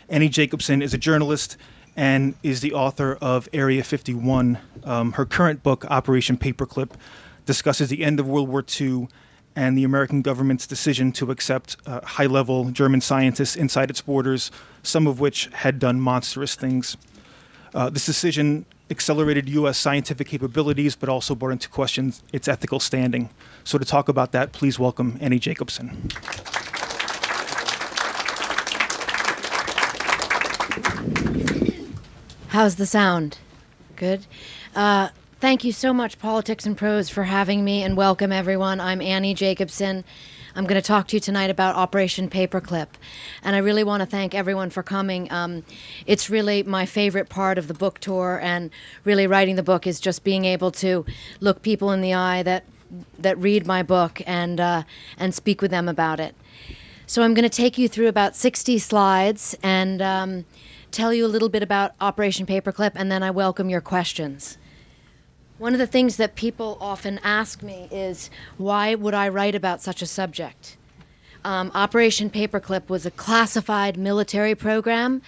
Annie Jacobsen is a journalist and is the author of Area 51. Her current book, Operation Paperclip, discusses the end of World War II and the American government's decision to accept high-level German scientists inside its borders, some of which had done monstrous things. This decision accelerated U.S. scientific capabilities, but also brought into question its ethical standing. So to talk about that, please welcome Annie Jacobsen. How's the sound? Good. Thank you so much, Politics and Prose, for having me, and welcome everyone. I'm Annie Jacobsen. I'm going to talk to you tonight about Operation Paperclip, and I really want to thank everyone for coming. It's really my favorite part of the book tour, and really writing the book is just being able to look people in the eye that read my book and speak with them about it. So I'm going to take you through about 60 slides and tell you a little bit about Operation Paperclip, and then I welcome your questions. One of the things that people often ask me is, why would I write about such a subject? Operation Paperclip was a classified military program.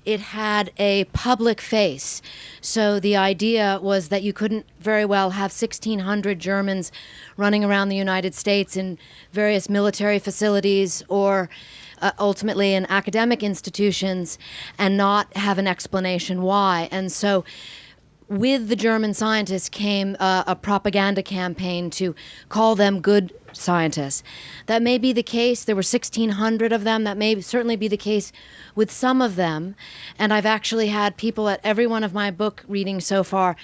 It had a public face. So the idea was that you couldn't very well have 1,600 Germans running around the United States in various military facilities or ultimately in academic institutions and not have an explanation why. And so with the German scientists came a propaganda campaign to call them good scientists. That may be the case. There were 1,600 of them. That may certainly be the case with some of them. And I've actually had people at every one of my book readings so far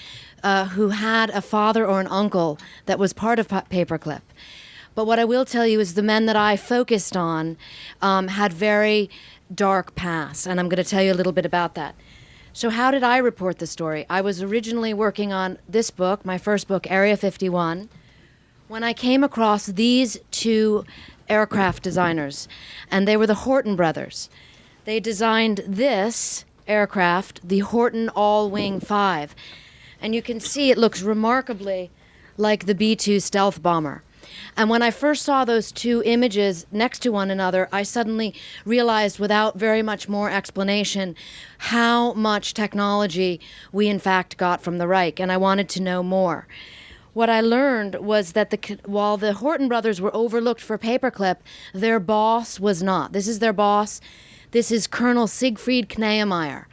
who had a father or an uncle that was part of Paperclip. But what I will tell you is the men that I focused on had very dark pasts, and I'm going to tell you a little bit about that. So how did I report the story? I was originally working on this book, my first book, Area 51, when I came across these two aircraft designers, and they were the Horton brothers. They designed this aircraft, the Horton All-Wing 5, and you can see it looks remarkably like the B-2 stealth bomber. And when I first saw those two images next to one another, I suddenly realized, without very much more explanation, how much technology we in fact got from the Reich, and I wanted to know more. What I learned was that while the Horton brothers were overlooked for Paperclip, their boss was not. This is their boss. This is Colonel Siegfried Kneemeyer.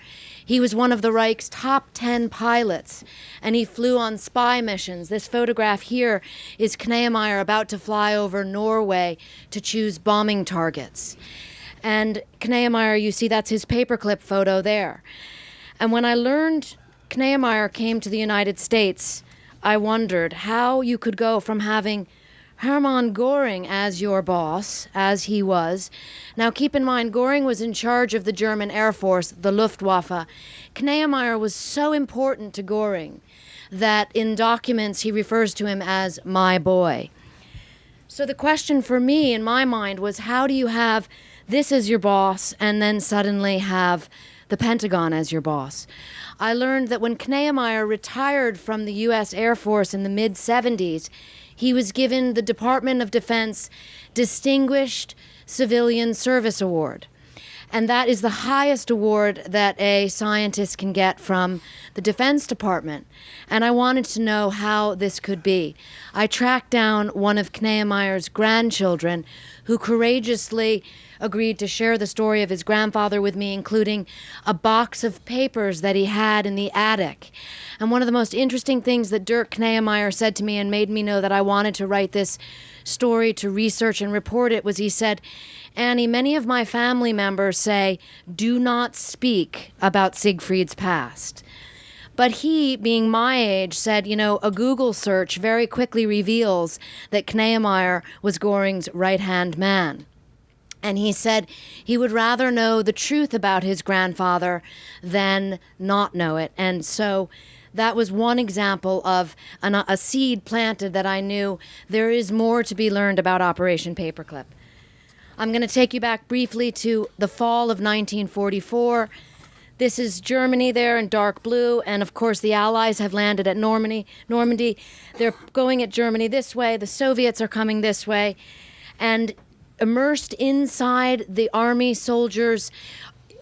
He was one of the Reich's top 10 pilots, and he flew on spy missions. This photograph here is Kneemeyer about to fly over Norway to choose bombing targets. And Kneemeyer, you see, that's his paperclip photo there. And when I learned Kneemeyer came to the United States, I wondered how you could go from having Hermann Göring as your boss, as he was. Now keep in mind, Göring was in charge of the German Air Force, the Luftwaffe. Kneemeyer was so important to Göring that in documents he refers to him as my boy. So the question for me in my mind was, how do you have this as your boss and then suddenly have the Pentagon as your boss? I learned that when Kneemeyer retired from the U.S. Air Force in the mid-70s, he was given the Department of Defense Distinguished Civilian Service Award. And that is the highest award that a scientist can get from the Defense Department. And I wanted to know how this could be. I tracked down one of Kneemeyer's grandchildren who courageously agreed to share the story of his grandfather with me, including a box of papers that he had in the attic. And one of the most interesting things that Dirk Kneemeyer said to me and made me know that I wanted to write this story, to research and report it, was he said, Annie, many of my family members say, do not speak about Siegfried's past. But he, being my age, said, a Google search very quickly reveals that Kneemeyer was Göring's right-hand man. And he said he would rather know the truth about his grandfather than not know it. And so that was one example of a seed planted that I knew there is more to be learned about Operation Paperclip. I'm going to take you back briefly to the fall of 1944. This is Germany there in dark blue, and of course the Allies have landed at Normandy. They're going at Germany this way, the Soviets are coming this way, and immersed inside the army soldiers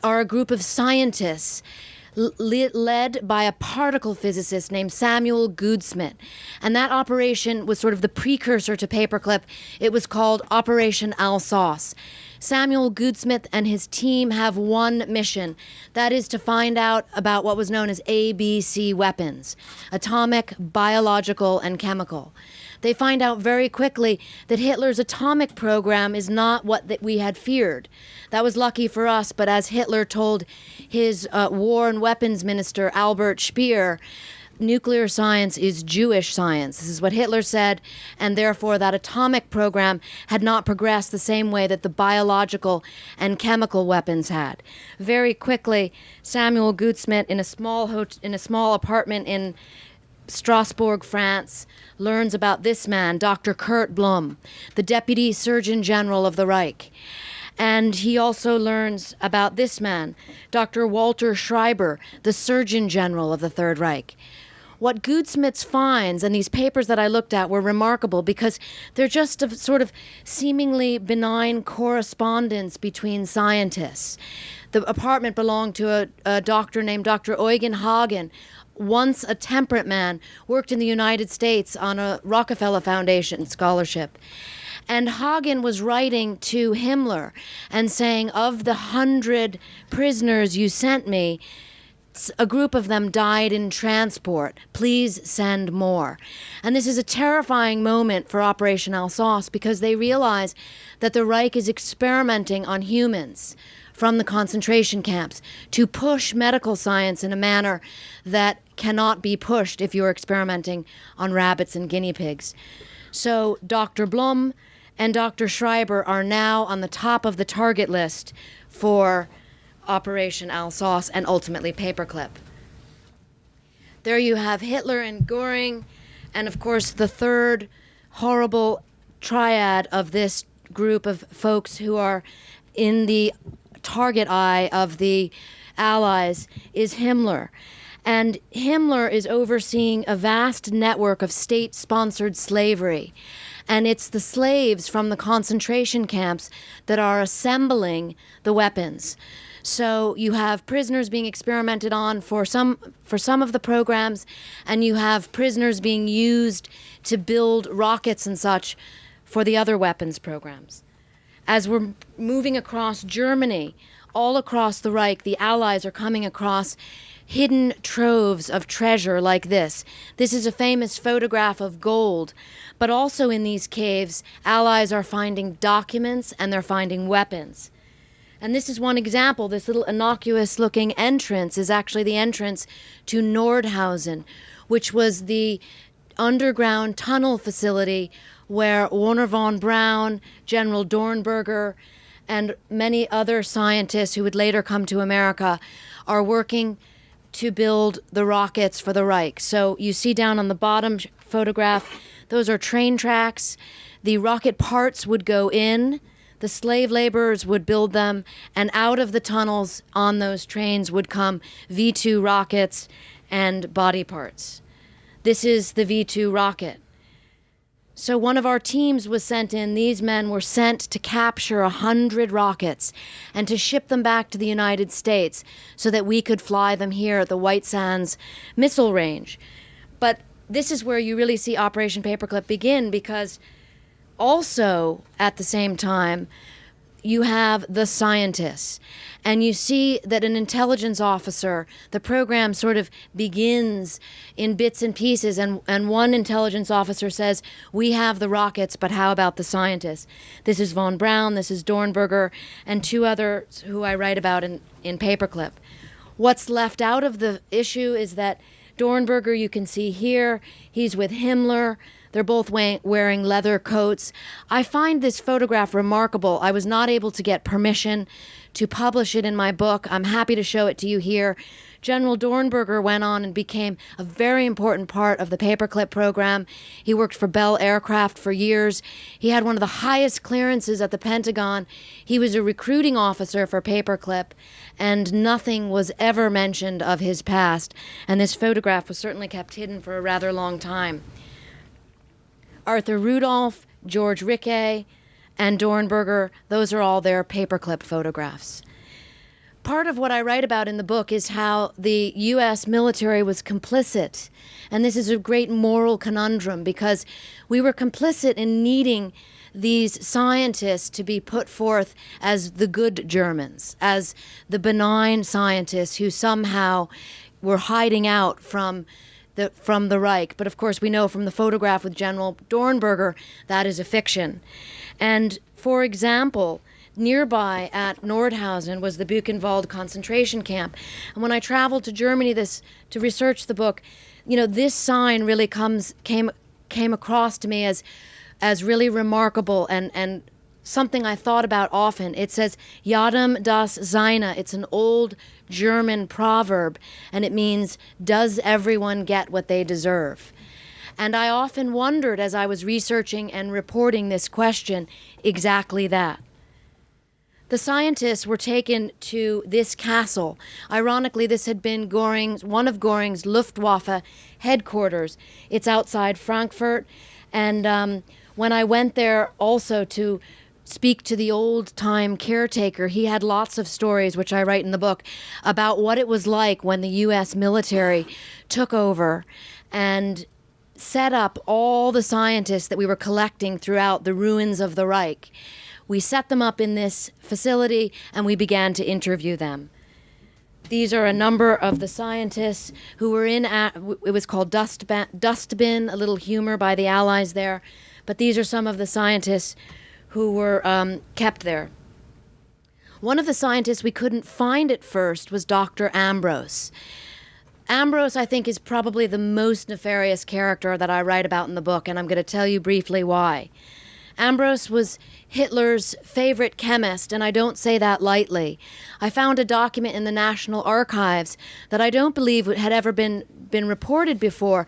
are a group of scientists led by a particle physicist named Samuel Goudsmit. And that operation was sort of the precursor to Paperclip. It was called Operation Alsace. Samuel Goudsmit and his team have one mission. That is to find out about what was known as ABC weapons: atomic, biological, and chemical. They find out very quickly that Hitler's atomic program is not what that we had feared. That was lucky for us, but as Hitler told his war and weapons minister, Albert Speer, nuclear science is Jewish science. This is what Hitler said, and therefore that atomic program had not progressed the same way that the biological and chemical weapons had. Very quickly, Samuel Goudsmit, in a small apartment in Strasbourg, France, learns about this man, Dr. Kurt Blum, the Deputy Surgeon General of the Reich. And he also learns about this man, Dr. Walter Schreiber, the Surgeon General of the Third Reich. What Goudsmit finds, and these papers that I looked at were remarkable because they're just a sort of seemingly benign correspondence between scientists. The apartment belonged to a doctor named Dr. Eugen Hagen, once a temperate man, worked in the United States on a Rockefeller Foundation scholarship. And Hagen was writing to Himmler and saying, of the 100 prisoners you sent me, a group of them died in transport. Please send more. And this is a terrifying moment for Operation Alsace because they realize that the Reich is experimenting on humans from the concentration camps to push medical science in a manner that cannot be pushed if you're experimenting on rabbits and guinea pigs. So Dr. Blum and Dr. Schreiber are now on the top of the target list for Operation Alsace and ultimately Paperclip. There you have Hitler and Goering, and of course the third horrible triad of this group of folks who are in the target eye of the Allies is Himmler. And Himmler is overseeing a vast network of state-sponsored slavery. And it's the slaves from the concentration camps that are assembling the weapons. So you have prisoners being experimented on for some of the programs, and you have prisoners being used to build rockets and such for the other weapons programs. As we're moving across Germany, all across the Reich, the Allies are coming across hidden troves of treasure like this. This is a famous photograph of gold, but also in these caves, Allies are finding documents and they're finding weapons. And this is one example. This little innocuous-looking entrance is actually the entrance to Nordhausen, which was the underground tunnel facility where Wernher von Braun, General Dornberger, and many other scientists who would later come to America are working to build the rockets for the Reich. So you see down on the bottom photograph, those are train tracks. The rocket parts would go in, the slave laborers would build them, and out of the tunnels on those trains would come V-2 rockets and body parts. This is the V-2 rocket. So one of our teams was sent in. These men were sent to capture 100 rockets and to ship them back to the United States so that we could fly them here at the White Sands missile range. But this is where you really see Operation Paperclip begin, because also at the same time you have the scientists. And you see that an intelligence officer, the program sort of begins in bits and pieces, and one intelligence officer says, we have the rockets, but how about the scientists? This is von Braun, this is Dornberger, and two others who I write about in Paperclip. What's left out of the issue is that Dornberger, you can see here, he's with Himmler. They're both wearing leather coats. I find this photograph remarkable. I was not able to get permission to publish it in my book. I'm happy to show it to you here. General Dornberger went on and became a very important part of the Paperclip program. He worked for Bell Aircraft for years. He had one of the highest clearances at the Pentagon. He was a recruiting officer for Paperclip, and nothing was ever mentioned of his past. And this photograph was certainly kept hidden for a rather long time. Arthur Rudolph, George Rickey, and Dornberger, those are all their Paperclip photographs. part of what I write about in the book is how the U.S. military was complicit. And this is a great moral conundrum because we were complicit in needing these scientists to be put forth as the good Germans, as the benign scientists who somehow were hiding out from the Reich. But of course, we know from the photograph with General Dornberger that is a fiction. And for example, nearby at Nordhausen was the Buchenwald concentration camp. And when I traveled to Germany to research the book, this sign really came across to me as really remarkable and something I thought about often. It says, Jedem das Seine. It's an old German proverb, and it means, does everyone get what they deserve? And I often wondered as I was researching and reporting this question, exactly that. The scientists were taken to this castle. Ironically, this had been one of Göring's Luftwaffe headquarters. It's outside Frankfurt, and when I went there also to speak to the old-time caretaker, he had lots of stories, which I write in the book, about what it was like when the U.S. military took over and set up all the scientists that we were collecting throughout the ruins of the Reich. We set them up in this facility, and we began to interview them. These are a number of the scientists who were it was called Dustbin, a little humor by the Allies there. But these are some of the scientists who were kept there. One of the scientists we couldn't find at first was Dr. Ambros. Ambros, I think, is probably the most nefarious character that I write about in the book, and I'm going to tell you briefly why. Ambros was Hitler's favorite chemist, and I don't say that lightly. I found a document in the National Archives that I don't believe had ever been reported before.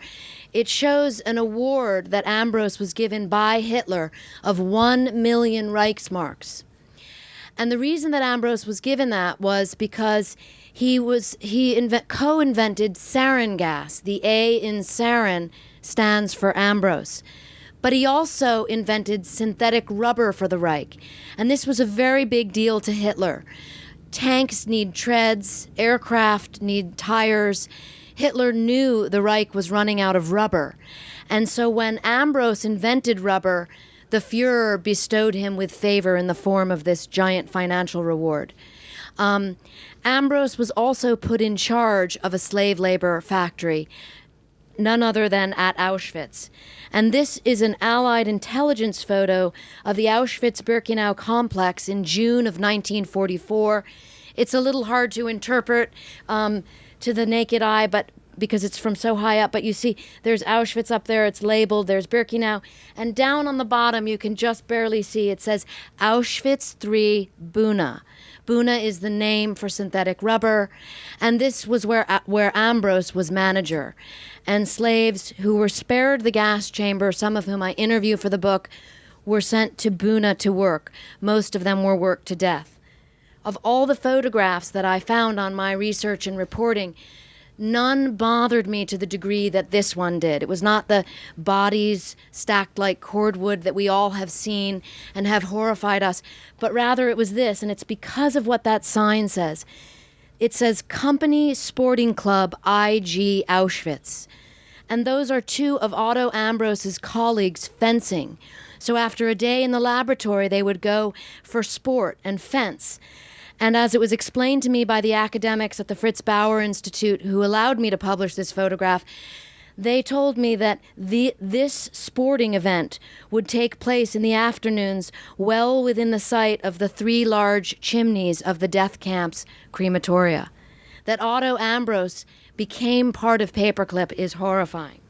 It shows an award that Ambros was given by Hitler of 1 million Reichsmarks. And the reason that Ambros was given that was because he co-invented sarin gas. The A in sarin stands for Ambros. But he also invented synthetic rubber for the Reich. And this was a very big deal to Hitler. Tanks need treads, aircraft need tires. Hitler knew the Reich was running out of rubber. And so when Ambros invented rubber, the Fuhrer bestowed him with favor in the form of this giant financial reward. Ambros was also put in charge of a slave labor factory, none other than at Auschwitz. And this is an Allied intelligence photo of the Auschwitz-Birkenau complex in June of 1944. It's a little hard to interpret to the naked eye, but because it's from so high up, but you see there's Auschwitz up there, it's labeled, there's Birkenau, and down on the bottom you can just barely see, it says Auschwitz III Buna. Buna is the name for synthetic rubber, and this was where Ambros was manager. And slaves who were spared the gas chamber, some of whom I interview for the book, were sent to Buna to work. Most of them were worked to death. Of all the photographs that I found on my research and reporting, none bothered me to the degree that this one did. It was not the bodies stacked like cordwood that we all have seen and have horrified us, but rather it was this, and it's because of what that sign says. It says Company Sporting Club IG Auschwitz. And those are two of Otto Ambros's colleagues fencing. So after a day in the laboratory, they would go for sport and fence. And as it was explained to me by the academics at the Fritz Bauer Institute who allowed me to publish this photograph, they told me that this sporting event would take place in the afternoons well within the sight of the 3 large chimneys of the death camp's crematoria. That Otto Ambros became part of Paperclip is horrifying.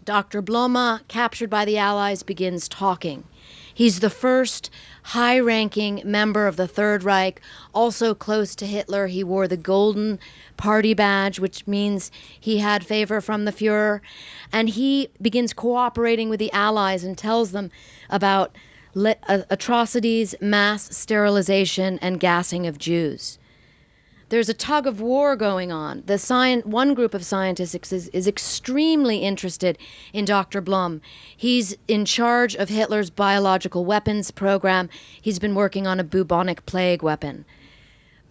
Dr. Bloma, captured by the Allies, begins talking. He's the first high-ranking member of the Third Reich, also close to Hitler. He wore the golden party badge, which means he had favor from the Fuhrer. And he begins cooperating with the Allies and tells them about atrocities, mass sterilization, and gassing of Jews. There's a tug of war going on. One group of scientists is extremely interested in Dr. Blum. He's in charge of Hitler's biological weapons program. He's been working on a bubonic plague weapon.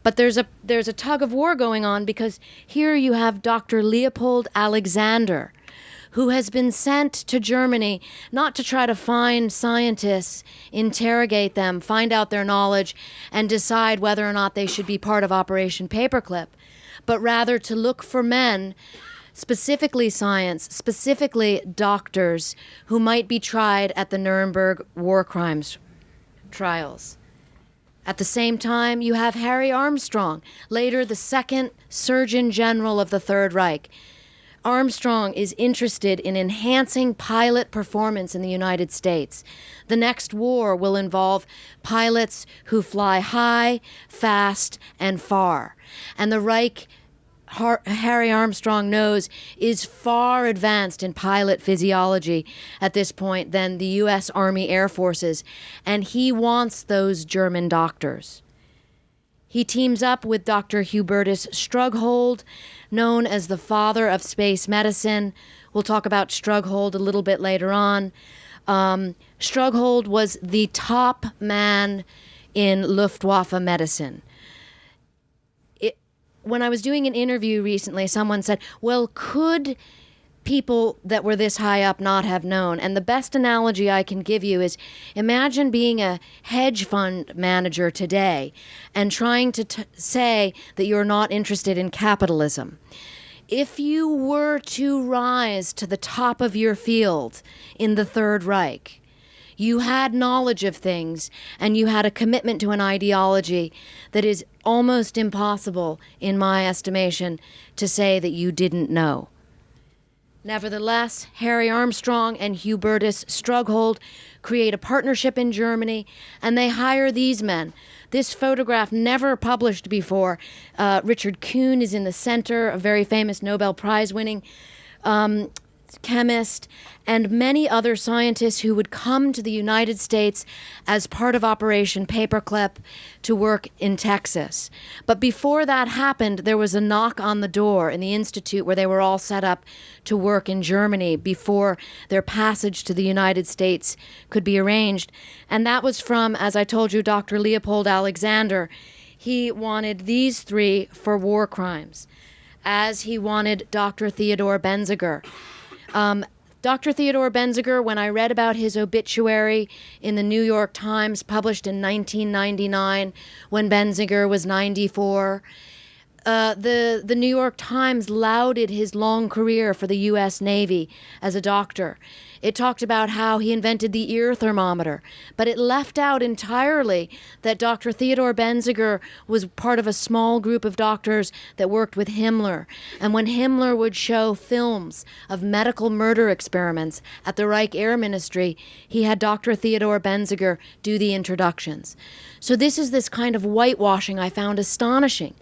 But there's a tug of war going on, because here you have Dr. Leopold Alexander, who has been sent to Germany not to try to find scientists, interrogate them, find out their knowledge, and decide whether or not they should be part of Operation Paperclip, but rather to look for men, specifically science, specifically doctors, who might be tried at the Nuremberg war crimes trials. At the same time, you have Harry Armstrong, later the second Surgeon General of the Third Reich. Armstrong is interested in enhancing pilot performance in the United States. The next war will involve pilots who fly high, fast, and far. And the Reich, Harry Armstrong knows, is far advanced in pilot physiology at this point than the U.S. Army Air Forces, and he wants those German doctors. He teams up with Dr. Hubertus Strughold, known as the father of space medicine. We'll talk about Strughold a little bit later on. Strughold was the top man in Luftwaffe medicine. When I was doing an interview recently, someone said, well, could people that were this high up not have known? And the best analogy I can give you is, imagine being a hedge fund manager today and trying to say that you're not interested in capitalism. If you were to rise to the top of your field in the Third Reich, you had knowledge of things, and you had a commitment to an ideology that is almost impossible, in my estimation, to say that you didn't know. Nevertheless, Harry Armstrong and Hubertus Strughold create a partnership in Germany, and they hire these men. This photograph, never published before. Richard Kuhn is in the center, a very famous Nobel Prize-winning chemist, and many other scientists who would come to the United States as part of Operation Paperclip to work in Texas. But before that happened, there was a knock on the door in the institute where they were all set up to work in Germany before their passage to the United States could be arranged. And that was from, as I told you, Dr. Leopold Alexander. He wanted these three for war crimes, as he wanted Dr. Theodore Benziger. Dr. Theodore Benziger, when I read about his obituary in the New York Times, published in 1999, when Benziger was 94, the New York Times lauded his long career for the U.S. Navy as a doctor. It talked about how he invented the ear thermometer, but it left out entirely that Dr. Theodore Benziger was part of a small group of doctors that worked with Himmler. And when Himmler would show films of medical murder experiments at the Reich Air Ministry, he had Dr. Theodore Benziger do the introductions. So this kind of whitewashing I found astonishing.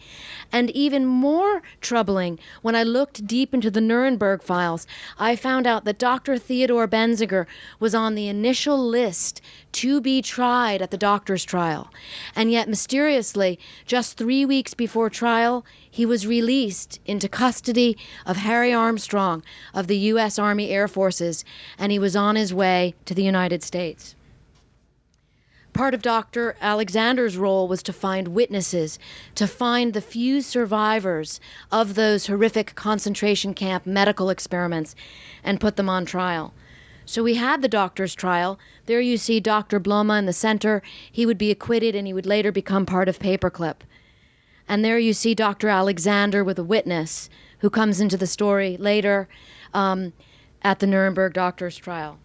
And even more troubling, when I looked deep into the Nuremberg files, I found out that Dr. Theodore Benziger was on the initial list to be tried at the doctor's trial. And yet, mysteriously, just 3 weeks before trial, he was released into custody of Harry Armstrong of the U.S. Army Air Forces, and he was on his way to the United States. Part of Dr. Alexander's role was to find witnesses, to find the few survivors of those horrific concentration camp medical experiments and put them on trial. So we had the doctor's trial. There you see Dr. Bloma in the center. He would be acquitted, and he would later become part of Paperclip. And there you see Dr. Alexander with a witness who comes into the story later at the Nuremberg doctor's trial.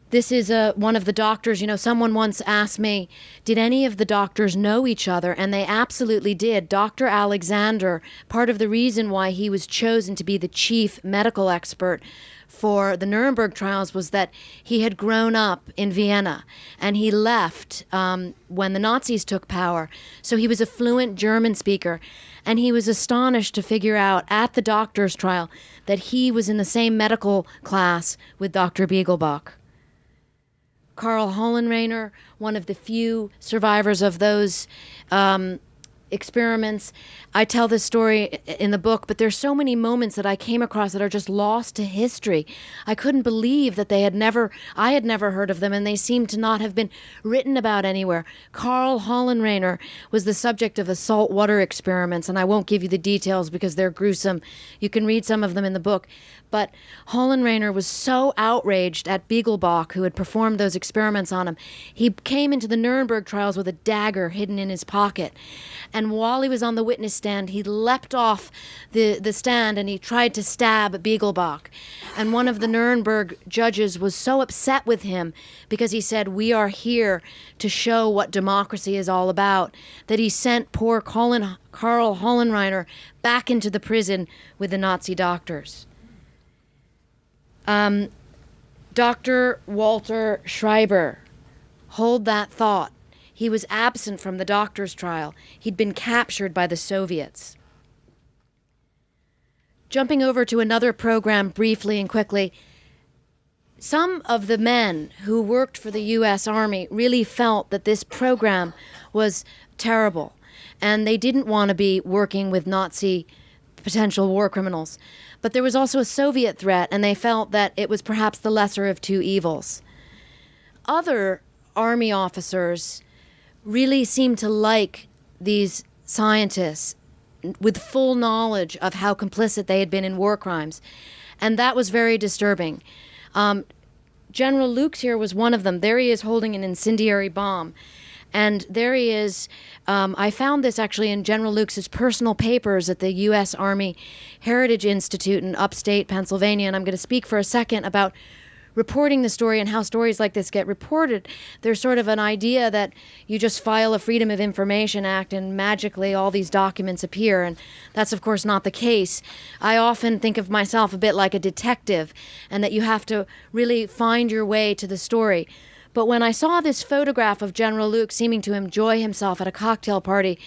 This is one of the doctors. Someone once asked me, did any of the doctors know each other? And they absolutely did. Dr. Alexander, part of the reason why he was chosen to be the chief medical expert for the Nuremberg trials was that he had grown up in Vienna, and he left when the Nazis took power. So he was a fluent German speaker, and he was astonished to figure out at the doctor's trial that he was in the same medical class with Dr. Biegelbach. Karl Hollenreiner, one of the few survivors of those experiments. I tell this story in the book, but there's so many moments that I came across that are just lost to history. I couldn't believe that I had never heard of them, and they seemed to not have been written about anywhere. Karl Hollenreiner was the subject of the saltwater experiments, and I won't give you the details because they're gruesome. You can read some of them in the book. But Hollenreiner was so outraged at Biegelbach, who had performed those experiments on him. He came into the Nuremberg trials with a dagger hidden in his pocket. And while he was on the witness stand, he leapt off the stand and he tried to stab Biegelbach. And one of the Nuremberg judges was so upset with him because he said, "We are here to show what democracy is all about," that he sent poor Karl Hollenreiner back into the prison with the Nazi doctors. Dr. Walter Schreiber, hold that thought. He was absent from the doctor's trial. He'd been captured by the Soviets. Jumping over to another program briefly and quickly, some of the men who worked for the U.S. Army really felt that this program was terrible, and they didn't want to be working with Nazi potential war criminals. But there was also a Soviet threat, and they felt that it was perhaps the lesser of two evils. Other Army officers really seemed to like these scientists with full knowledge of how complicit they had been in war crimes, and that was very disturbing. General Lukes here was one of them. There he is holding an incendiary bomb. And there he is. I found this actually in General Lukes' personal papers at the U.S. Army Heritage Institute in upstate Pennsylvania. And I'm going to speak for a second about reporting the story and how stories like this get reported. There's sort of an idea that you just file a Freedom of Information Act and magically all these documents appear. And that's, of course, not the case. I often think of myself a bit like a detective, and that you have to really find your way to the story. But when I saw this photograph of General Lukes seeming to enjoy himself at a cocktail party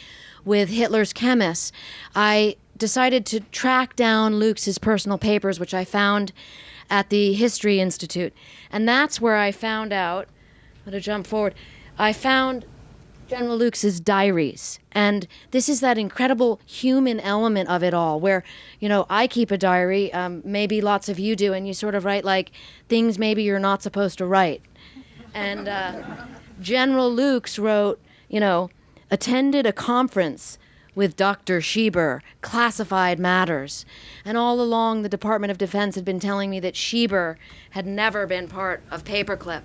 with Hitler's chemists, I decided to track down Lukes' personal papers, which I found at the History Institute. And that's where I found out, I'm going to jump forward, I found General Lukes' diaries. And this is that incredible human element of it all, where, you know, I keep a diary, maybe lots of you do, and you sort of write like things maybe you're not supposed to write. And General Lukes wrote, you know, attended a conference with Dr. Schieber, classified matters. And all along, the Department of Defense had been telling me that Schieber had never been part of Paperclip.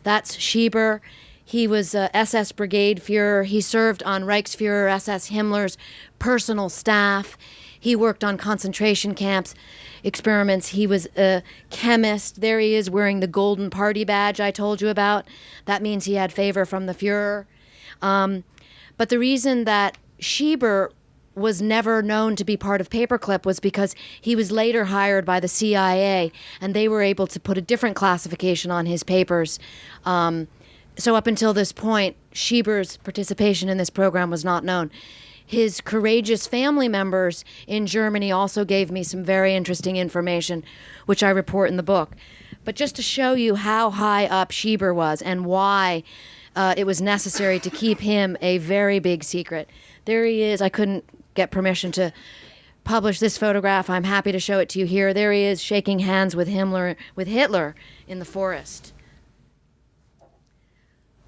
That's Schieber. He was SS Brigade Führer. He served on Reichsführer SS Himmler's personal staff. He worked on concentration camps experiments. He was a chemist. There he is wearing the golden party badge I told you about. That means he had favor from the Führer. But the reason that Schieber was never known to be part of Paperclip was because he was later hired by the CIA, and they were able to put a different classification on his papers. So up until this point, Schieber's participation in this program was not known. His courageous family members in Germany also gave me some very interesting information, which I report in the book. But just to show you how high up Schieber was and why it was necessary to keep him a very big secret. There he is. I couldn't get permission to publish this photograph. I'm happy to show it to you here. There he is shaking hands with Hitler in the forest.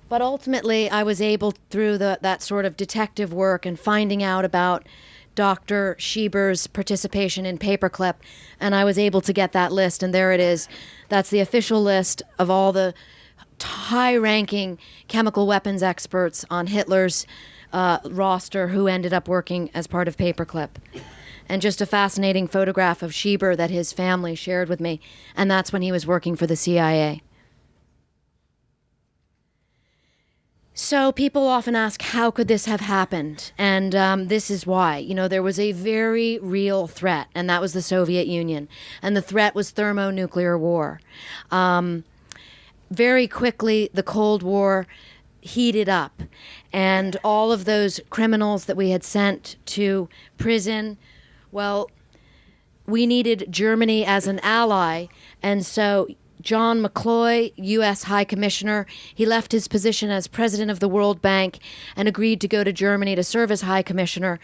But ultimately, I was able, through that sort of detective work and finding out about Dr. Schieber's participation in Paperclip, and I was able to get that list, and there it is. That's the official list of all the high-ranking chemical weapons experts on Hitler's roster who ended up working as part of Paperclip. And just a fascinating photograph of Schieber that his family shared with me, and that's when he was working for the CIA. So people often ask, how could this have happened? And this is why. You know, there was a very real threat, and that was the Soviet Union. And the threat was thermonuclear war. Very quickly, the Cold War heated up. And all of those criminals that we had sent to prison, well, we needed Germany as an ally. And so John McCloy, U.S. High Commissioner, he left his position as president of the World Bank and agreed to go to Germany to serve as High Commissioner,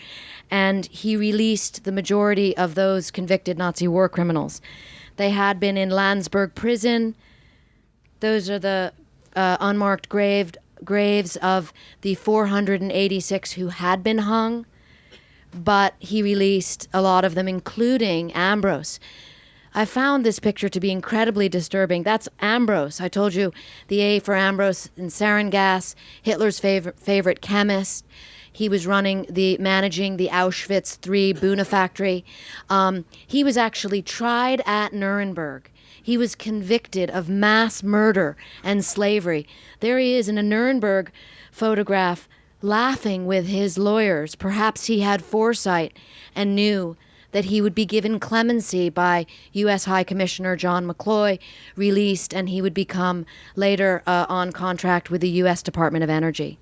and he released the majority of those convicted Nazi war criminals. They had been in Landsberg prison. Those are the unmarked graves of the 486 who had been hung, but he released a lot of them, including Ambrose. I found this picture to be incredibly disturbing. That's Ambrose. I told you the A for Ambrose in sarin gas, Hitler's favorite chemist. He was managing the Auschwitz III Buna factory. He was actually tried at Nuremberg. He was convicted of mass murder and slavery. There he is in a Nuremberg photograph laughing with his lawyers. Perhaps he had foresight and knew that he would be given clemency by U.S. High Commissioner John McCloy, released, and he would become later on contract with the U.S. Department of Energy.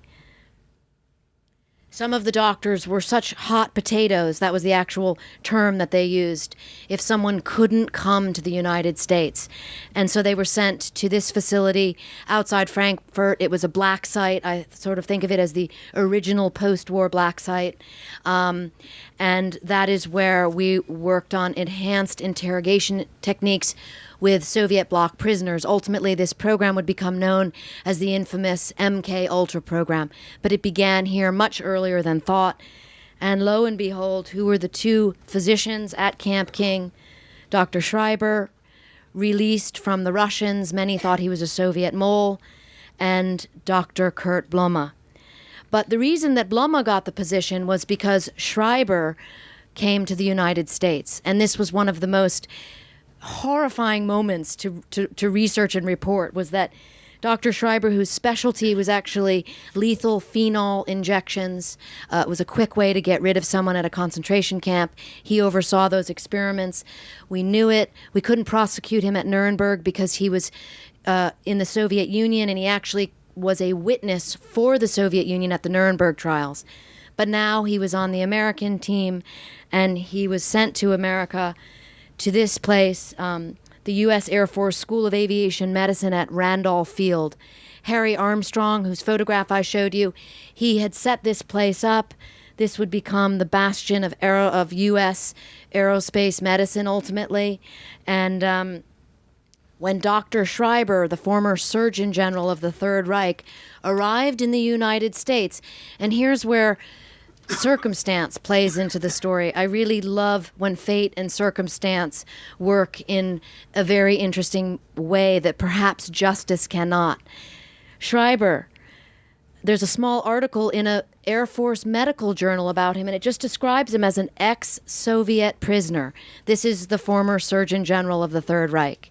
Some of the doctors were such hot potatoes, that was the actual term that they used, if someone couldn't come to the United States. And so they were sent to this facility outside Frankfurt. It was a black site. I sort of think of it as the original post-war black site. And that is where we worked on enhanced interrogation techniques with Soviet bloc prisoners. Ultimately, this program would become known as the infamous MK Ultra program, but it began here much earlier than thought. And lo and behold, who were the two physicians at Camp King? Dr. Schreiber, released from the Russians. Many thought he was a Soviet mole. And Dr. Kurt Blome. But the reason that Blome got the position was because Schreiber came to the United States. And this was one of the most horrifying moments to research and report, was that Dr. Schreiber, whose specialty was actually lethal phenol injections, it was a quick way to get rid of someone at a concentration camp. He oversaw those experiments. We knew it. We couldn't prosecute him at Nuremberg because he was in the Soviet Union, and he actually was a witness for the Soviet Union at the Nuremberg trials. But now he was on the American team, and he was sent to America, to this place, the U.S. Air Force School of Aviation Medicine at Randolph Field. Harry Armstrong, whose photograph I showed you, he had set this place up. This would become the bastion of U.S. aerospace medicine ultimately. And when Dr. Schreiber, the former Surgeon General of the Third Reich, arrived in the United States, and here's where circumstance plays into the story. I really love when fate and circumstance work in a very interesting way that perhaps justice cannot. Schreiber, there's a small article in a Air Force medical journal about him, and it just describes him as an ex-Soviet prisoner. This is the former Surgeon General of the Third Reich.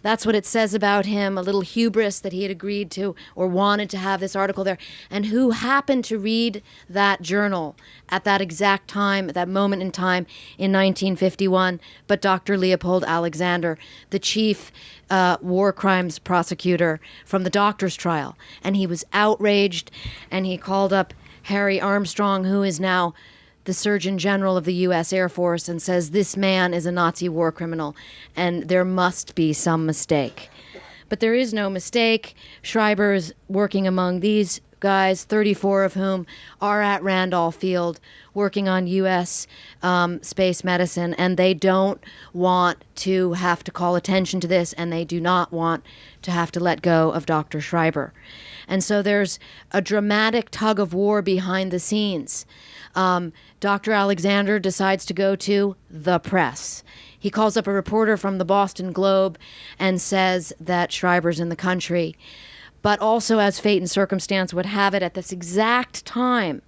That's what it says about him, a little hubris that he had agreed to or wanted to have this article there. And who happened to read that journal at that exact time, at that moment in time in 1951, but Dr. Leopold Alexander, the chief war crimes prosecutor from the doctor's trial. And he was outraged, and he called up Harry Armstrong, who is now the Surgeon General of the U.S. Air Force, and says this man is a Nazi war criminal and there must be some mistake. But there is no mistake. Schreiber is working among these guys, 34 of whom are at Randolph Field working on U.S. space medicine, and they don't want to have to call attention to this, and they do not want to have to let go of Dr. Schreiber. And so there's a dramatic tug of war behind the scenes. Dr. Alexander decides to go to the press. He calls up a reporter from the Boston Globe and says that Schreiber's in the country. But also, as fate and circumstance would have it, at this exact time,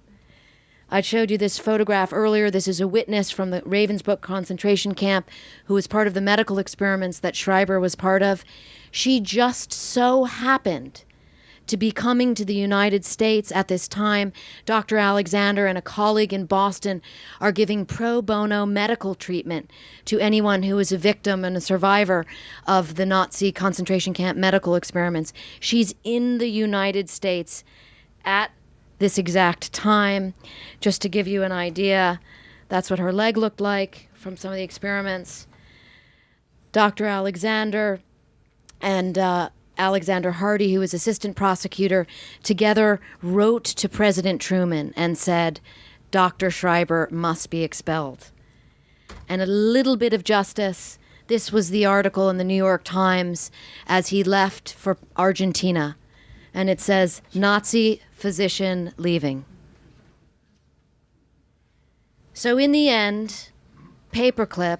I showed you this photograph earlier. This is a witness from the Ravensbrück concentration camp who was part of the medical experiments that Schreiber was part of. She just so happened to be coming to the United States at this time. Dr. Alexander and a colleague in Boston are giving pro bono medical treatment to anyone who is a victim and a survivor of the Nazi concentration camp medical experiments. She's in the United States at this exact time. Just to give you an idea, that's what her leg looked like from some of the experiments. Dr. Alexander and Alexander Hardy, who was assistant prosecutor, together wrote to President Truman and said, Dr. Schreiber must be expelled. And a little bit of justice. This was the article in the New York Times as he left for Argentina. And it says, Nazi physician leaving. So in the end, Paperclip,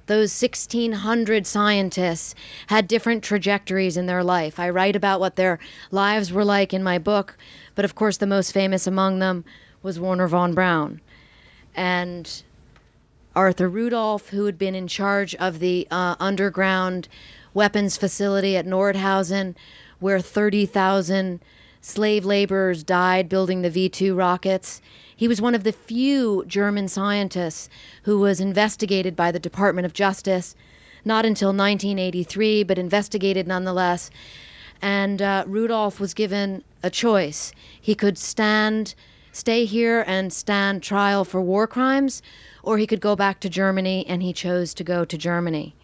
those 1,600 scientists had different trajectories in their life. I write about what their lives were like in my book, but of course the most famous among them was Wernher von Braun. And Arthur Rudolph, who had been in charge of the underground weapons facility at Nordhausen, where 30,000 slave laborers died building the V-2 rockets. He was one of the few German scientists who was investigated by the Department of Justice, not until 1983, but investigated nonetheless. And Rudolph was given a choice. He could stay here and stand trial for war crimes, or he could go back to Germany, and he chose to go to Germany.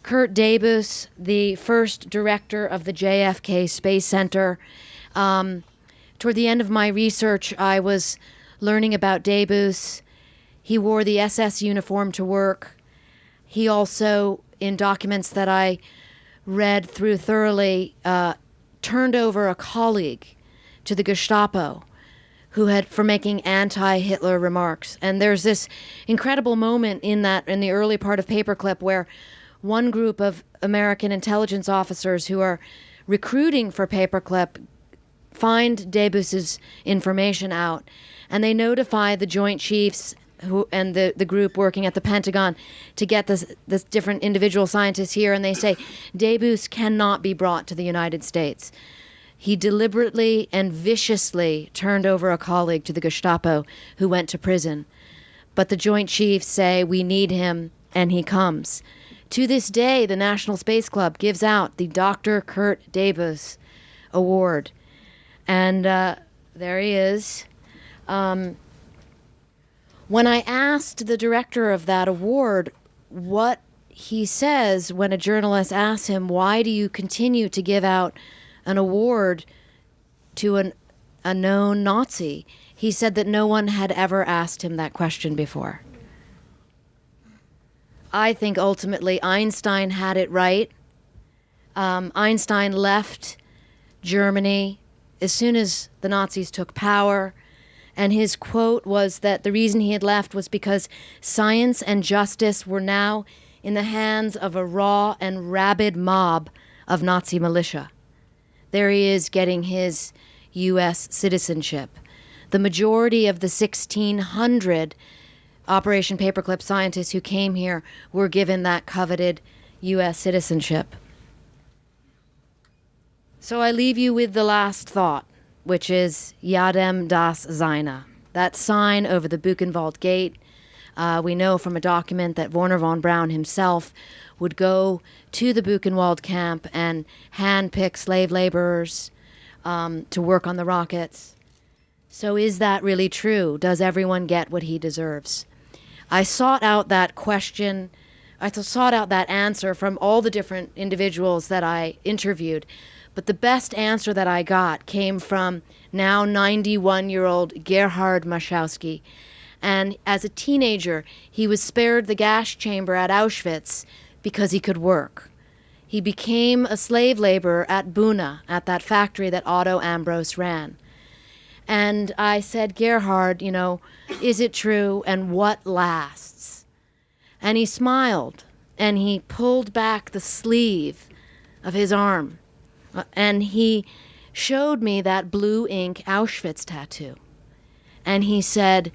Kurt Debus, the first director of the JFK Space Center, toward the end of my research, I was learning about Debus. He wore the SS uniform to work. He also, in documents that I read through thoroughly, turned over a colleague to the Gestapo for making anti-Hitler remarks. And there's this incredible moment in the early part of Paperclip where one group of American intelligence officers who are recruiting for Paperclip find Debus's information out, and they notify the Joint Chiefs and the group working at the Pentagon to get this different individual scientists here, and they say, Debus cannot be brought to the United States. He deliberately and viciously turned over a colleague to the Gestapo who went to prison. But the Joint Chiefs say, we need him, and he comes. To this day, the National Space Club gives out the Dr. Kurt Debus Award. And there he is. When I asked the director of that award what he says when a journalist asks him, why do you continue to give out an award to a known Nazi, he said that no one had ever asked him that question before. I think ultimately Einstein had it right. Einstein left Germany as soon as the Nazis took power, and his quote was that the reason he had left was because science and justice were now in the hands of a raw and rabid mob of Nazi militia. There he is getting his U.S. citizenship. The majority of the 1,600 Operation Paperclip scientists who came here were given that coveted U.S. citizenship. So I leave you with the last thought, which is Yadem das Seine, that sign over the Buchenwald Gate. We know from a document that Wernher von Braun himself would go to the Buchenwald camp and handpick slave laborers to work on the rockets. So is that really true? Does everyone get what he deserves? I sought out that question. I sought out that answer from all the different individuals that I interviewed. But the best answer that I got came from now 91-year-old Gerhard Maschowski. And as a teenager, he was spared the gas chamber at Auschwitz because he could work. He became a slave laborer at Buna, at that factory that Otto Ambros ran. And I said, Gerhard, is it true, and what lasts? And he smiled, and he pulled back the sleeve of his arm, and he showed me that blue ink Auschwitz tattoo. And he said,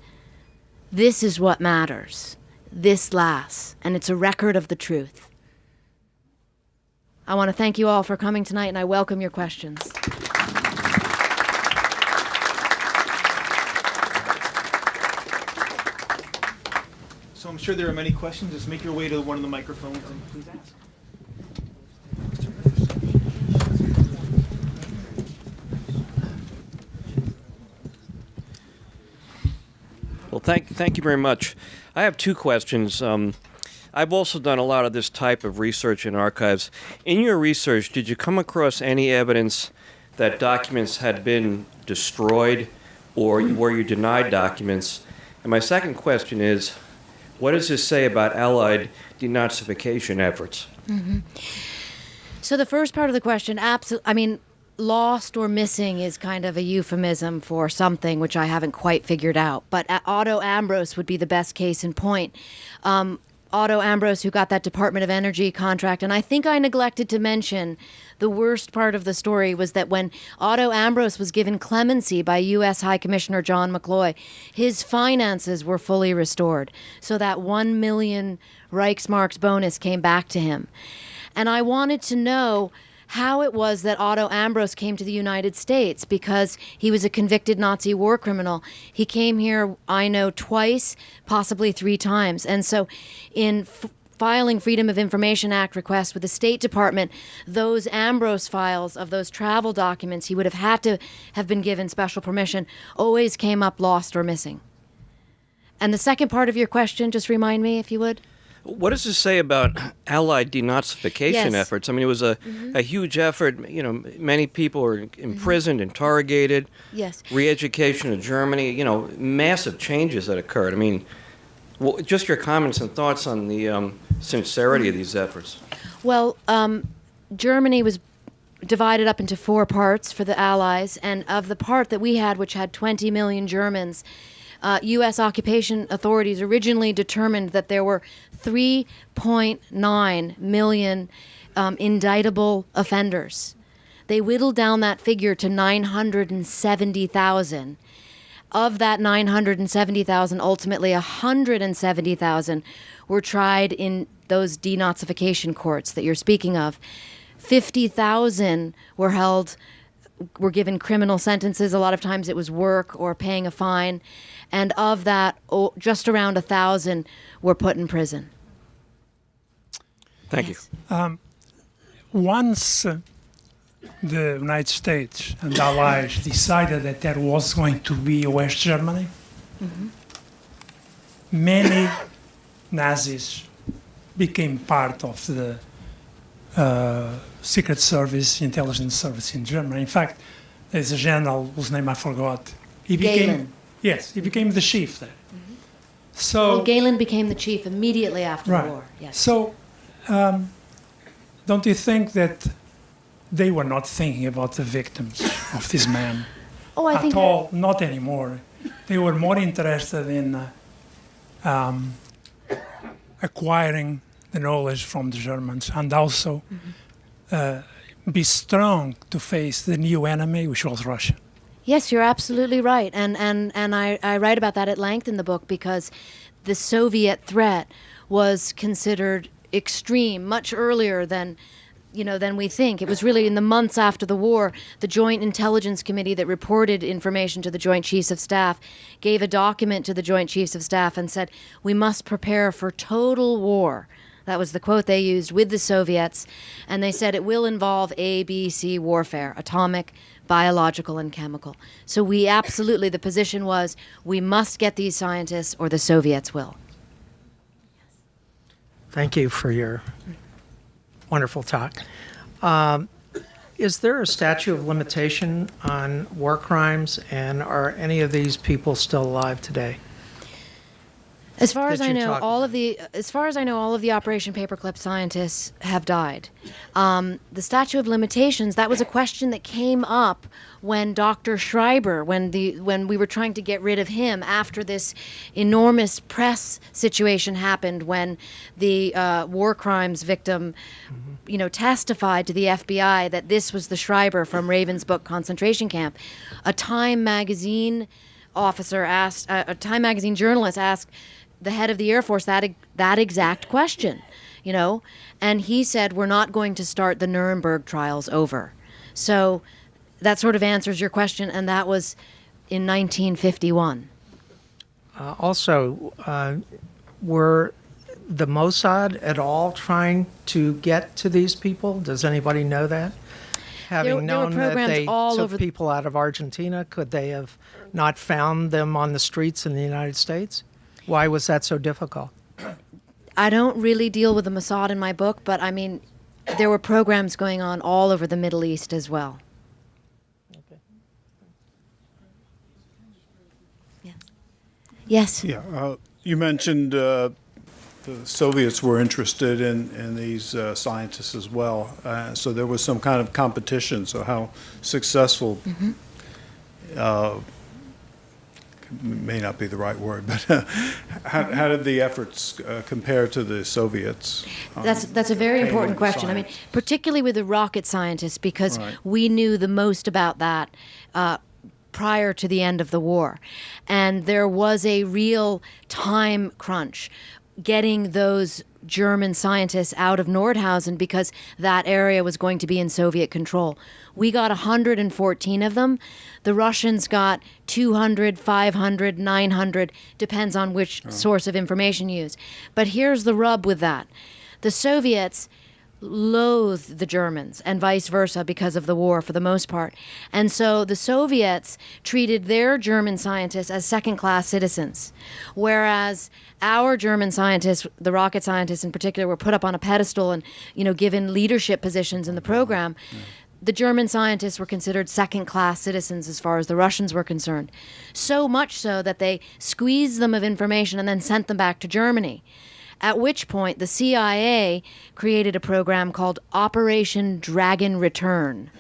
this is what matters. This lasts, and it's a record of the truth. I want to thank you all for coming tonight, and I welcome your questions. So I'm sure there are many questions. Just make your way to one of the microphones and please ask. Well, thank you very much. I have two questions. I've also done a lot of this type of research in archives. In your research, did you come across any evidence that documents had been destroyed or where you denied documents? And my second question is, what does this say about Allied denazification efforts? So the first part of the question, I mean, lost or missing is kind of a euphemism for something which I haven't quite figured out. But Otto Ambros would be the best case in point. Otto Ambros, who got that Department of Energy contract. And I think I neglected to mention the worst part of the story was that when Otto Ambros was given clemency by U.S. High Commissioner John McCloy, his finances were fully restored. So that 1 million Reichsmarks bonus came back to him. And I wanted to know how it was that Otto Ambros came to the United States, because he was a convicted Nazi war criminal. He came here, I know, twice, possibly 3 times. And so in filing Freedom of Information Act requests with the State Department, those Ambros files of those travel documents he would have had to have been given special permission always came up lost or missing. And the second part of your question, just remind me if you would. What does this say about Allied denazification Yes. efforts? I mean, it was a huge effort. You know, many people were imprisoned, interrogated. Yes. Re-education in Germany. You know, massive changes that occurred. I mean, just your comments and thoughts on the sincerity of these efforts. Well, Germany was divided up into 4 parts for the Allies, and of the part that we had, which had 20 million Germans, U.S. occupation authorities originally determined that there were 3.9 million indictable offenders. They whittled down that figure to 970,000. Of that 970,000, ultimately 170,000 were tried in those denazification courts that you're speaking of. 50,000 were given criminal sentences. A lot of times it was work or paying a fine. And of that, just around 1,000 were put in prison. Thank Yes. you. Once the United States and Allies decided that there was going to be West Germany, many Nazis became part of the Secret Service, intelligence service in Germany. In fact, there's a general whose name I forgot. He Galen. Yes, he became the chief there. So, Well, Galen became the chief immediately after right. the war. Yes. So, don't you think that they were not thinking about the victims of this man I at think all? Not anymore. They were more interested in acquiring the knowledge from the Germans and also be strong to face the new enemy, which was Russia. Yes, you're absolutely right. And I write about that at length in the book because the Soviet threat was considered extreme much earlier than we think. It was really in the months after the war, the Joint Intelligence Committee that reported information to the Joint Chiefs of Staff gave a document to the Joint Chiefs of Staff and said, we must prepare for total war. That was the quote they used with the Soviets. And they said it will involve A, B, C warfare, atomic, biological, and chemical. So the position was, we must get these scientists or the Soviets will. Thank you for your wonderful talk. Is there a statute of limitation on war crimes, and are any of these people still alive today? As far as that I you know, talked all about? of the Operation Paperclip scientists have died. The statute of limitations, that was a question that came up when Dr. Schreiber, when we were trying to get rid of him after this enormous press situation happened when the war crimes victim, testified to the FBI that this was the Schreiber from Ravensbrück concentration camp. A Time magazine journalist asked the head of the Air Force that exact question, and he said, we're not going to start the Nuremberg trials over. So that sort of answers your question, and that was in 1951. Were the Mossad at all trying to get to these people? Does anybody know that? Having There were known that programs they all took over people out of Argentina, could they have not found them on the streets in the United States? Why was that so difficult? I don't really deal with the Mossad in my book, but I mean, there were programs going on all over the Middle East as well. Yes. Yes. Yeah, you mentioned the Soviets were interested in these scientists as well. So there was some kind of competition. So how successful may not be the right word, but how did the efforts compare to the Soviets? That's a very important question. I mean, particularly with the rocket scientists, because Right. we knew the most about that prior to the end of the war. And there was a real time crunch getting those German scientists out of Nordhausen because that area was going to be in Soviet control. We got 114 of them. The Russians got 200, 500, 900, depends on which source of information you use. But here's the rub with that. The Soviets loathed the Germans and vice versa because of the war for the most part. And so the Soviets treated their German scientists as second-class citizens, whereas our German scientists, the rocket scientists in particular, were put up on a pedestal and, given leadership positions in the program. The German scientists were considered second-class citizens as far as the Russians were concerned. So much so that they squeezed them of information and then sent them back to Germany. At which point, the CIA created a program called Operation Dragon Return.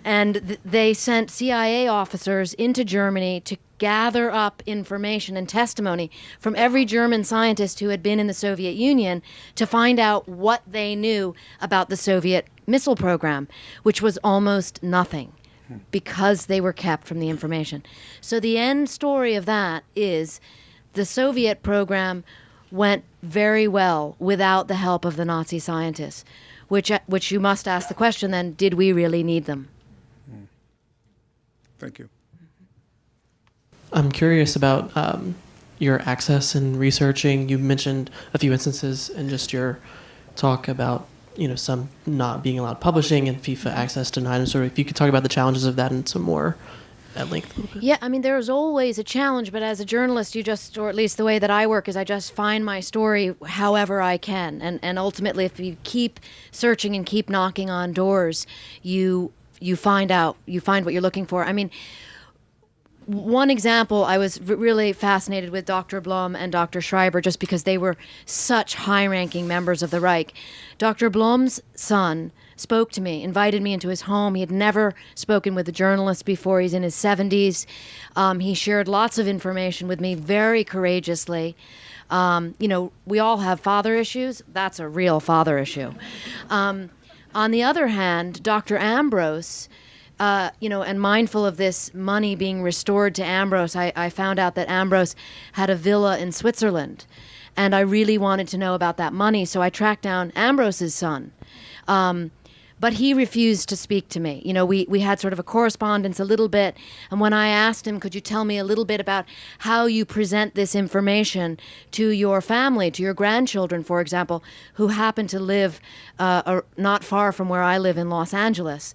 And they sent CIA officers into Germany to gather up information and testimony from every German scientist who had been in the Soviet Union to find out what they knew about the Soviet missile program, which was almost nothing because they were kept from the information. So the end story of that is the Soviet program went very well without the help of the Nazi scientists, which you must ask the question then, did we really need them? Thank you. I'm curious about your access and researching. You mentioned a few instances in just your talk about some not being allowed publishing and FIFA access denied. And sort of if you could talk about the challenges of that and some more at length. Yeah, I mean, there's always a challenge, but as a journalist, or at least the way that I work is I just find my story however I can. And ultimately, if you keep searching and keep knocking on doors, you find what you're looking for. I mean, one example, I was really fascinated with Dr. Blom and Dr. Schreiber just because they were such high-ranking members of the Reich. Dr. Blom's son spoke to me, invited me into his home. He had never spoken with a journalist before. He's in his 70s. He shared lots of information with me very courageously. We all have father issues. That's a real father issue. On the other hand, Dr. Ambrose, and mindful of this money being restored to Ambrose, I found out that Ambrose had a villa in Switzerland. And I really wanted to know about that money, so I tracked down Ambrose's son. But he refused to speak to me. We had sort of a correspondence a little bit. And when I asked him, could you tell me a little bit about how you present this information to your family, to your grandchildren, for example, who happen to live not far from where I live in Los Angeles,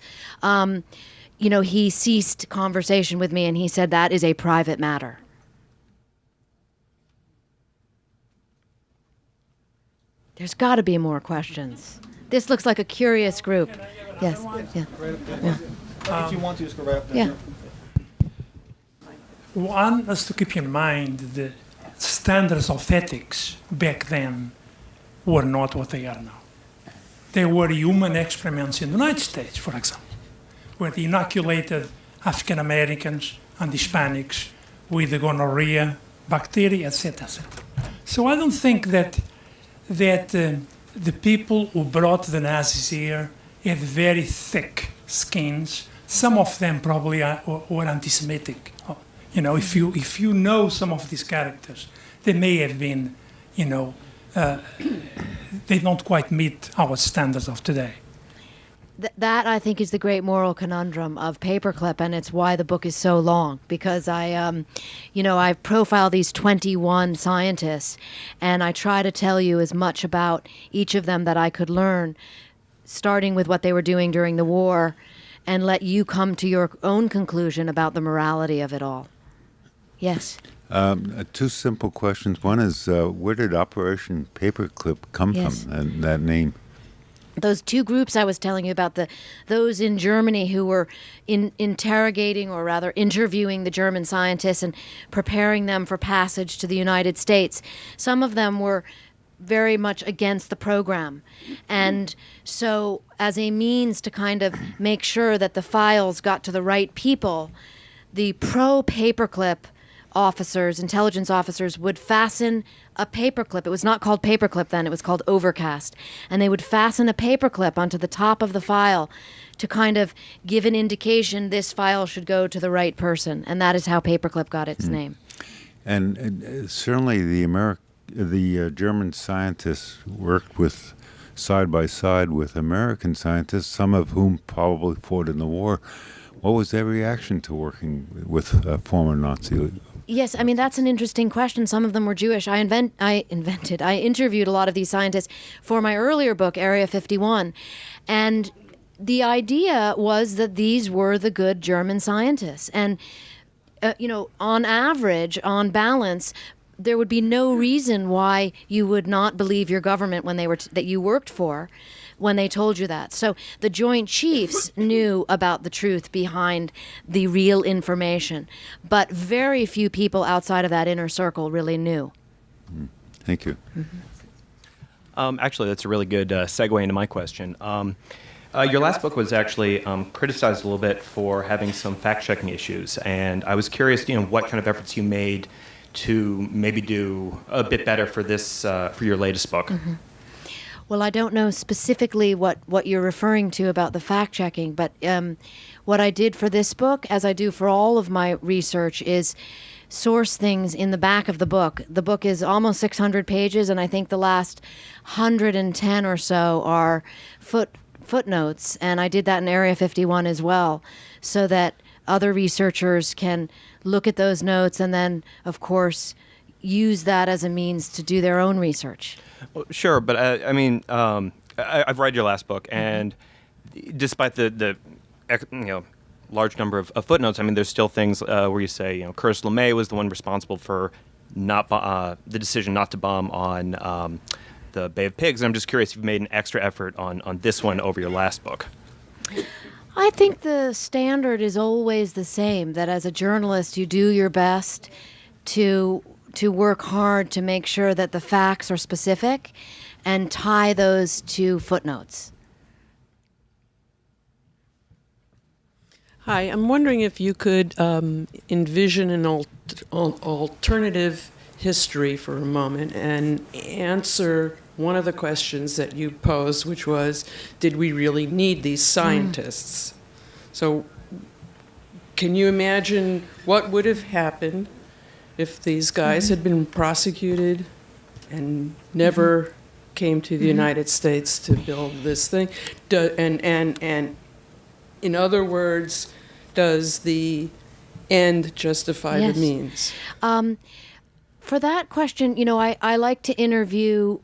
he ceased conversation with me and he said that is a private matter. There's got to be more questions. This looks like a curious group. Yes. Yeah. If you want to, just go right up there. Yeah. One has to keep in mind the standards of ethics back then were not what they are now. They were human experiments in the United States, for example, where they inoculated African Americans and Hispanics with the gonorrhea bacteria, etc., etc. So I don't think that the people who brought the Nazis here had very thick skins. Some of them probably were anti-Semitic. If you know some of these characters, they may have been, they don't quite meet our standards of today. That, I think, is the great moral conundrum of Paperclip, and it's why the book is so long, because I profile these 21 scientists, and I try to tell you as much about each of them that I could learn, starting with what they were doing during the war, and let you come to your own conclusion about the morality of it all. Yes? Two simple questions. One is, where did Operation Paperclip come Yes. from, and that name? Those two groups I was telling you about, those in Germany who were interrogating, or rather interviewing, the German scientists and preparing them for passage to the United States. Some of them were very much against the program. And so as a means to kind of make sure that the files got to the right people, the pro-paperclip officers, intelligence officers, would fasten a paperclip. It was not called paperclip then, it was called overcast. And they would fasten a paperclip onto the top of the file to kind of give an indication this file should go to the right person. And that is how paperclip got its name. And certainly the German scientists worked with side by side with American scientists, some of whom probably fought in the war. What was their reaction to working with former Nazi? Yes, I mean, that's an interesting question. Some of them were Jewish. I interviewed a lot of these scientists for my earlier book, Area 51. And the idea was that these were the good German scientists. And, on average, on balance, there would be no reason why you would not believe your government when they were that you worked for, when they told you that. So the Joint Chiefs knew about the truth behind the real information, but very few people outside of that inner circle really knew. Thank you. Actually, that's a really good segue into my question. Your last book was actually criticized a little bit for having some fact-checking issues, and I was curious, what kind of efforts you made to maybe do a bit better for this, for your latest book. Mm-hmm. Well, I don't know specifically what you're referring to about the fact-checking, but what I did for this book, as I do for all of my research, is source things in the back of the book. The book is almost 600 pages, and I think the last 110 or so are footnotes, and I did that in Area 51 as well, so that other researchers can look at those notes and then, of course, use that as a means to do their own research. Well, sure, but I've read your last book, and despite the large number of footnotes, I mean, there's still things where you say, Curtis LeMay was the one responsible for the decision not to bomb on the Bay of Pigs. And I'm just curious if you've made an extra effort on this one over your last book. I think the standard is always the same, that as a journalist you do your best to work hard to make sure that the facts are specific and tie those to footnotes. Hi, I'm wondering if you could envision an alternative history for a moment and answer one of the questions that you posed, which was, did we really need these scientists? So can you imagine what would have happened if these guys had been prosecuted and never came to the United States to build this thing? And in other words, does the end justify the means? For that question, I like to interview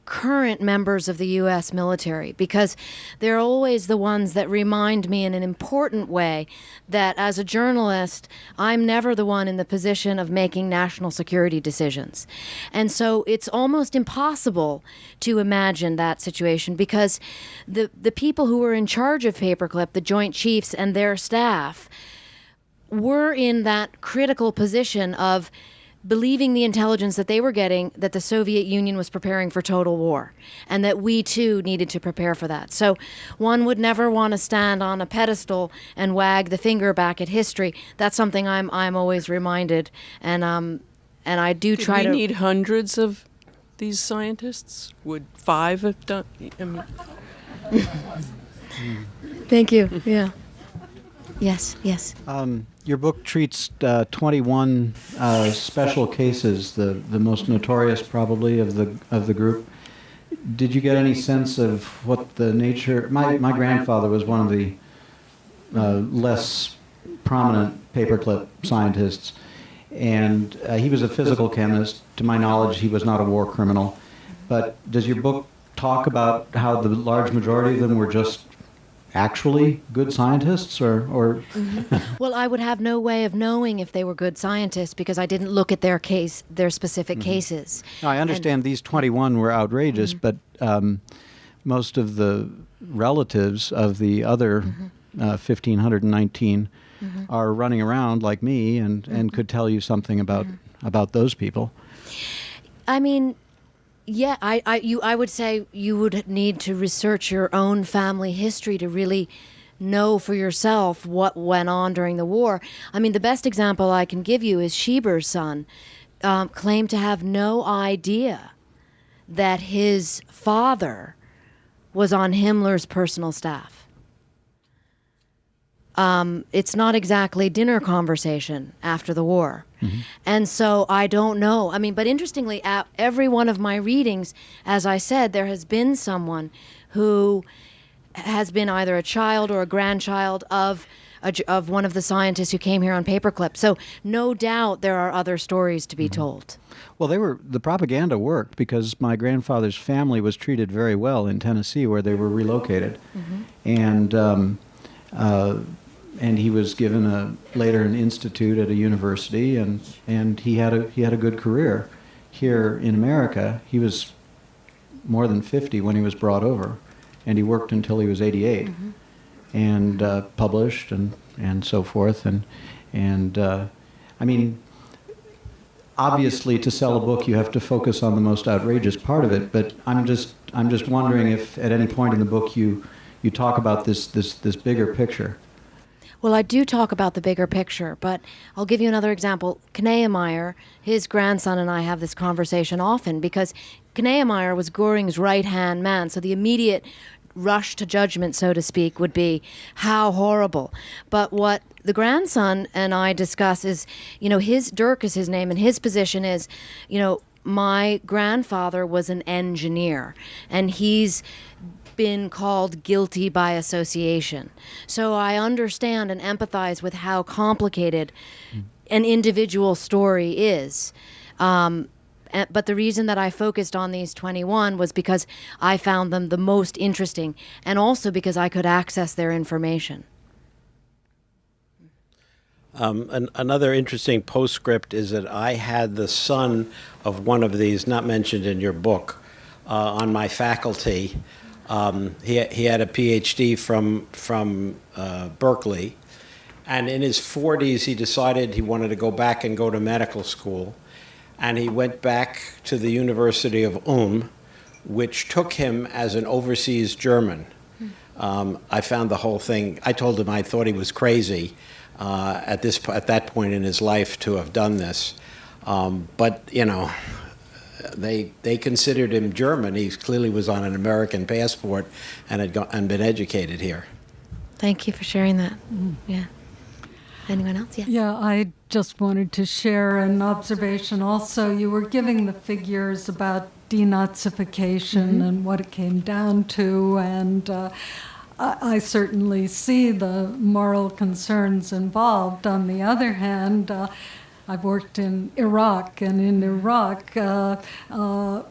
current members of the U.S. military, because they're always the ones that remind me in an important way that as a journalist, I'm never the one in the position of making national security decisions. And so it's almost impossible to imagine that situation, because the people who were in charge of Paperclip, the Joint Chiefs and their staff, were in that critical position of believing the intelligence that they were getting, that the Soviet Union was preparing for total war, and that we too needed to prepare for that. So one would never want to stand on a pedestal and wag the finger back at history. That's something I'm always reminded, and I do try to. Do we need hundreds of these scientists? Would 5 have done? Thank you. Yeah. Yes. Your book treats 21 special cases, the most notorious probably of the group. Did you get any sense of what the nature? My grandfather was one of the less prominent paperclip scientists, and he was a physical chemist. To my knowledge, he was not a war criminal. But does your book talk about how the large majority of them were just actually good scientists, or Well, I would have no way of knowing if they were good scientists because I didn't look at their specific cases. Now, I understand these 21 were outrageous, but most of the relatives of the other 1,519 are running around like me and could tell you something about those people. I mean, yeah, I would say you would need to research your own family history to really know for yourself what went on during the war. I mean, the best example I can give you is Schieber's son claimed to have no idea that his father was on Himmler's personal staff. It's not exactly dinner conversation after the war. And so I don't know. I mean, but interestingly, at every one of my readings, as I said, there has been someone who has been either a child or a grandchild of one of the scientists who came here on Paperclip. So no doubt there are other stories to be told. Well, the propaganda worked because my grandfather's family was treated very well in Tennessee, where they were relocated, and he was given later an institute at a university, and he had a good career here in America. He was more than 50 when he was brought over, and he worked until he was 88, and published and so forth, and I mean, obviously, to sell a book, you have to focus on the most outrageous part of it. But I'm just wondering if at any point in the book you talk about this bigger picture. Well, I do talk about the bigger picture, but I'll give you another example. Kneemeyer, his grandson, and I have this conversation often because Kneemeyer was Göring's right-hand man, so the immediate rush to judgment, so to speak, would be how horrible. But what the grandson and I discuss is, Dirk is his name, and his position is, my grandfather was an engineer, and he's been called guilty by association. So I understand and empathize with how complicated an individual story is. But the reason that I focused on these 21 was because I found them the most interesting, and also because I could access their information. Another interesting postscript is that I had the son of one of these, not mentioned in your book, on my faculty. He had a PhD from Berkeley, and in his 40s he decided he wanted to go back and go to medical school, and he went back to the University of Ulm, which took him as an overseas German. I found the whole thing, I told him I thought he was crazy at that point in his life to have done this. But, they considered him German. He clearly was on an American passport and had been educated here. Thank you for sharing that. Yeah. Anyone else? Yeah. Yeah, I just wanted to share an observation also. You were giving the figures about denazification and what it came down to, and I certainly see the moral concerns involved. On the other hand, I've worked in Iraq, and in Iraq,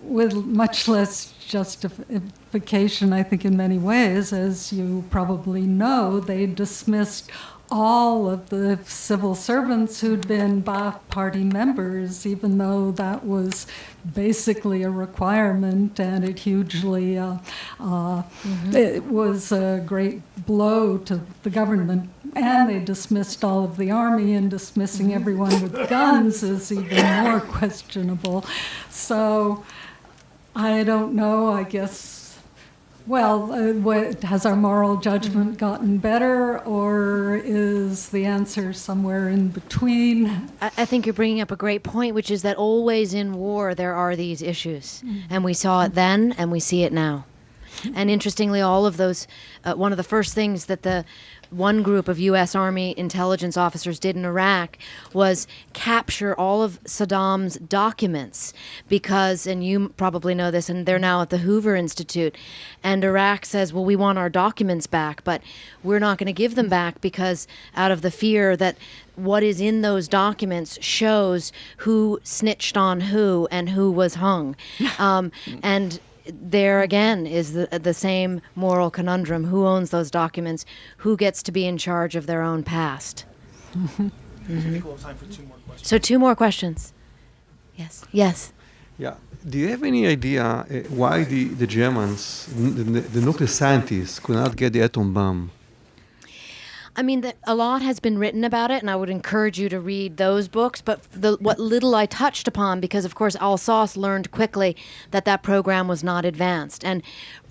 with much less justification, I think, in many ways, as you probably know, they dismissed all of the civil servants who'd been Ba'ath Party members, even though that was basically a requirement, and it hugely it was a great blow to the government. And they dismissed all of the army, and dismissing everyone with guns is even more questionable. So I don't know, I guess. Well, has our moral judgment gotten better, or is the answer somewhere in between? I think you're bringing up a great point, which is that always in war there are these issues. And we saw it then, and we see it now. And interestingly, all of those, one of the first things that the one group of U.S. Army intelligence officers did in Iraq was capture all of Saddam's documents because, and you probably know this, and they're now at the Hoover Institute, and Iraq says, well, we want our documents back, but we're not going to give them back because out of the fear that what is in those documents shows who snitched on who and who was hung. And there again is the same moral conundrum. Who owns those documents? Who gets to be in charge of their own past? I think we'll have time for 2 more questions. So 2 more questions. Yes. Yes. Yeah. Do you have any idea why the Germans, the nuclear scientists, could not get the atom bomb? I mean, a lot has been written about it, and I would encourage you to read those books. But what little I touched upon, because of course Alsace learned quickly that program was not advanced, and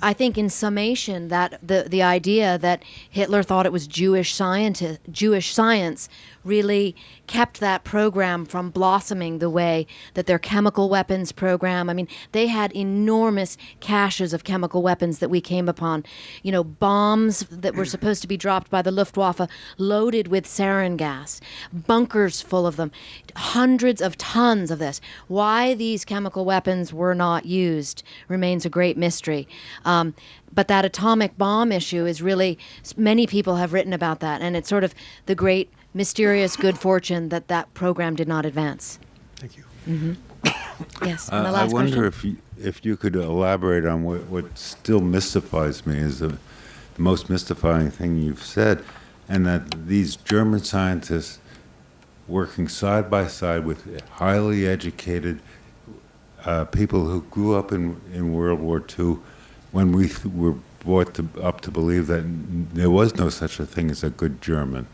I think in summation that the idea that Hitler thought it was Jewish science really kept that program from blossoming the way that their chemical weapons program. I mean, they had enormous caches of chemical weapons that we came upon. You know, bombs that were supposed to be dropped by the Luftwaffe loaded with sarin gas, bunkers full of them, hundreds of tons of this. Why these chemical weapons were not used remains a great mystery. But that atomic bomb issue is really, many people have written about that, and it's sort of the great mysterious good fortune that program did not advance. Thank you. Yes, and the I last wonder question. if you could elaborate on what still mystifies me is the most mystifying thing you've said, and that these German scientists working side by side with highly educated people who grew up in World War II, when we were brought up to believe that there was no such a thing as a good German,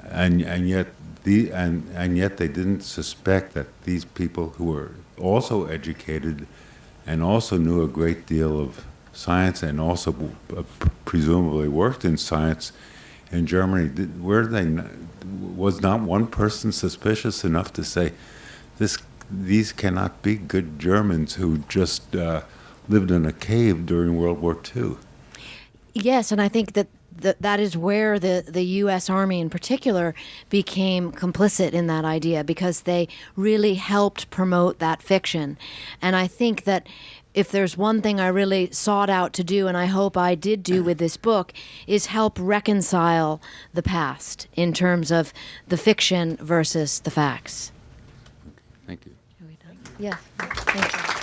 and yet they didn't suspect that these people who were also educated and also knew a great deal of science and also presumably worked in science in Germany, was not one person suspicious enough to say these cannot be good Germans who just lived in a cave during World War II? Yes, and I think that is where the U.S. Army in particular became complicit in that idea, because they really helped promote that fiction. And I think that if there's one thing I really sought out to do, and I hope I did do with this book, is help reconcile the past in terms of the fiction versus the facts. Thank you. Are we done? Yes. Thank you.